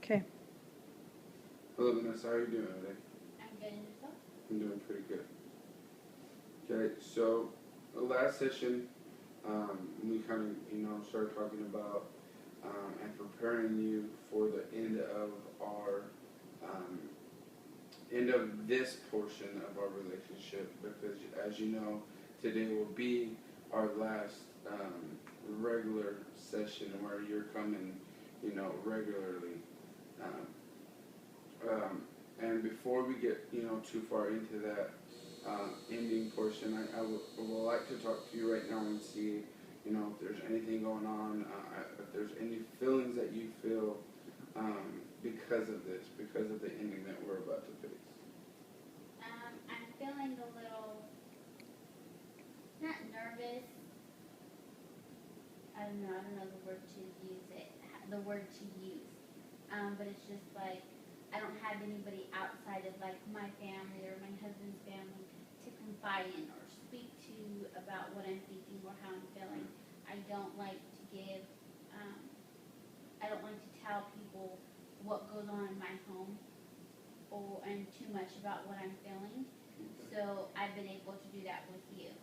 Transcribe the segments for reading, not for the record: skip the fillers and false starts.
Okay. Hello, Vanessa. How are you doing today? I'm good, and yourself? I'm doing pretty good. Okay, so the last session, we kind of, started talking about and preparing you for the end of our end of this portion of our relationship, because as you know, today will be our last regular session where you're coming, regularly. And before we get, too far into that ending portion, I would like to talk to you right now and see, if there's anything going on, if there's any feelings that you feel because of this, because of the ending that we're about to face. I'm feeling a little, not nervous. I don't know the word to use but it's just like, I don't have anybody outside of like my family or my husband's family to confide in or speak to about what I'm thinking or how I'm feeling. I don't like to give, I don't like to tell people what goes on in my home and too much about what I'm feeling. So I've been able to do that with you.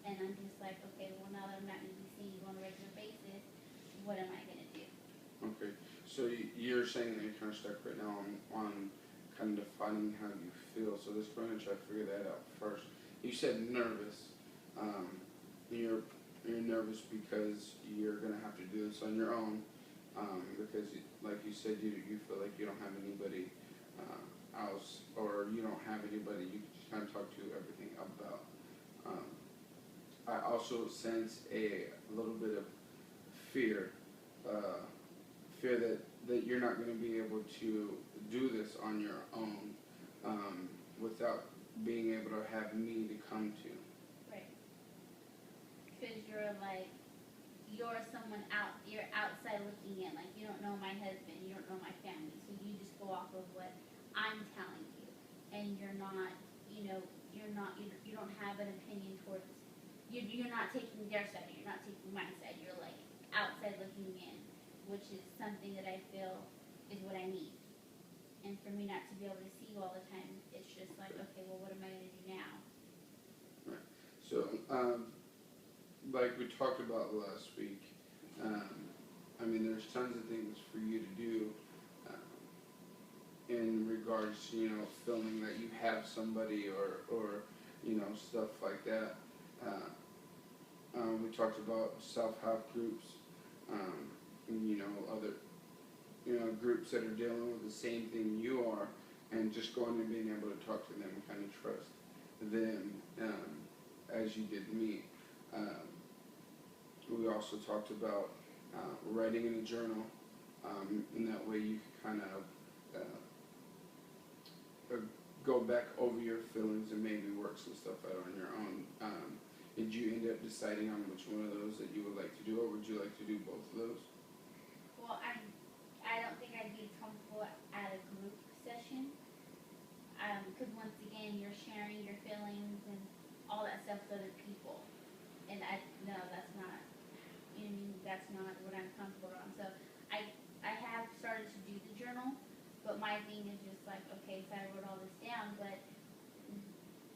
And I'm just like, okay, well, now that I'm not going to be seeing you on a regular basis, what am I going to do? Okay, so you're saying that you're kind of stuck right now on kind of defining how you feel. So let's go ahead and try to figure that out first. You said nervous. You're nervous because you're going to have to do this on your own. Because, like you said, you feel like you don't have anybody else, or you don't have anybody you can just kind of talk to everything about. I also sense a little bit of fear, that you're not going to be able to do this on your own without being able to have me to come to. Right. Because you're someone you're outside looking in, like you don't know my husband, you don't know my family, so you just go off of what I'm telling you, and you're not, you don't have an opinion towards, you're not taking their side, you're not taking my side, you're like outside looking in, which is something that I feel is what I need. And for me not to be able to see you all the time, it's just like, okay, well, what am I going to do now? Right. So, like we talked about last week, there's tons of things for you to do in regards to, feeling that you have somebody or stuff like that. We talked about self-help groups, other, groups that are dealing with the same thing you are, and just going and being able to talk to them and kind of trust them as you did me. We also talked about writing in a journal, and that way you can kind of go back over your feelings and maybe work some stuff out on your own. Did you end up deciding on which one of those that you would like to do, or would you like to do both of those? Well, I don't think I'd be comfortable at a group session, because once again, you're sharing your feelings and all that stuff with other people, and no, that's not, that's not what I'm comfortable on. So I have started to do the journal, but my thing is just like, okay, so I wrote all this down, but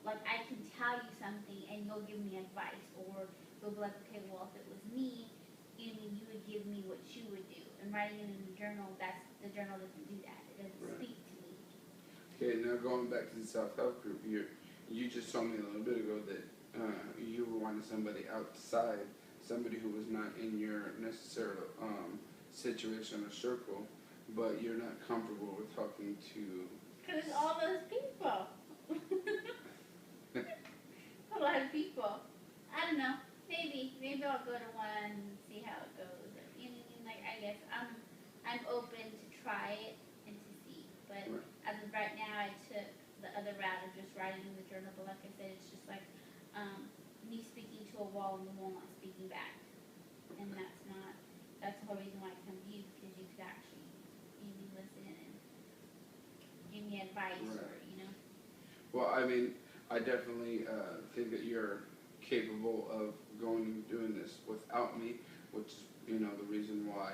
like I can tell you something and you'll give me advice, or you'll be like, okay, well, if it was me, you would give me what you would do. And writing it in the journal, the journal doesn't do that. It doesn't Right. speak to me. Okay, now going back to the self-help group, you just told me a little bit ago that you were wanting somebody outside, somebody who was not in your necessary situation or circle, but you're not comfortable with talking to. Because it's all those people. A lot of people. I don't know. Maybe I'll go to one and see how it goes. You know what I mean? Like, I guess I'm open to try it and to see. But Right. as of right now, I took the other route of just writing in the journal. But like I said, it's just like me speaking to a wall and the wall not speaking back. And that's the whole reason why I come to you, because you could actually listen and give me advice. Right. Or, Well, I definitely think that you're capable of going and doing this without me, which is, the reason why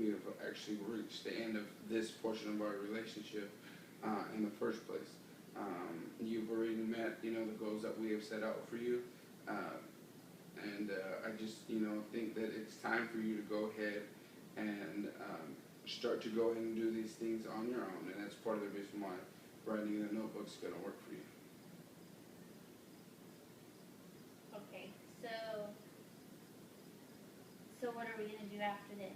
we have actually reached the end of this portion of our relationship in the first place. You've already met, you know, the goals that we have set out for you, and I just, you know, think that it's time for you to go ahead and start to go ahead and do these things on your own, and that's part of the reason why writing in a notebook is going to work for you. Okay, so what are we gonna do after this?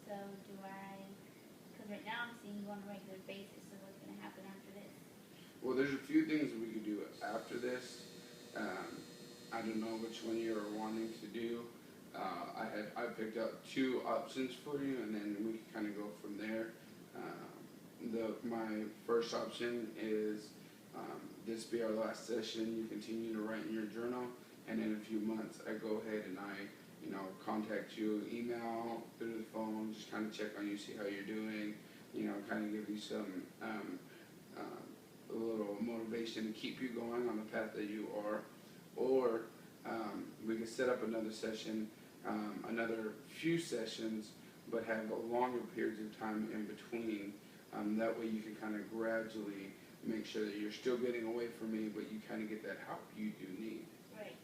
So because right now I'm seeing you on a regular basis, so what's gonna happen after this? Well, there's a few things that we could do after this. I don't know which one you're wanting to do. I picked out 2 options for you, and then we can kind of go from there. My first option is this be our last session. You continue to write in your journal, and in a few months, I go ahead and you know, contact you, email, through the phone, just kind of check on you, see how you're doing. You know, kind of give you some a little motivation to keep you going on the path that you are. Or we could set up another session, another few sessions, but have longer periods of time in between. That way you can kind of gradually make sure that you're still getting away from me, but you kind of get that help you do need. Right.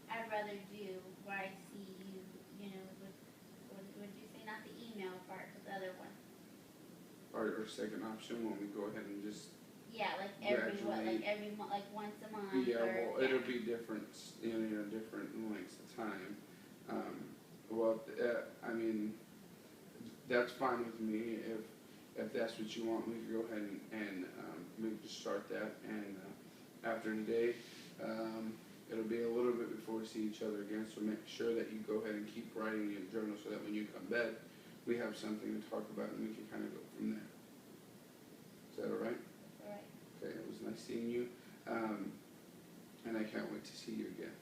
I'd rather do where I see you, you know, with, what did you say, not the email part, but the other one. Our second option, when we go ahead and just Yeah, like every gradually, month, like once a month. yeah, or, well, it'll be different, you know, different lengths of time. I mean, that's fine with me. If that's what you want, we can go ahead and we can start that. And after today, it'll be a little bit before we see each other again. So make sure that you go ahead and keep writing in your journal, so that when you come back, we have something to talk about, and we can kind of go from there. Is that all right? All right. Okay, it was nice seeing you, and I can't wait to see you again.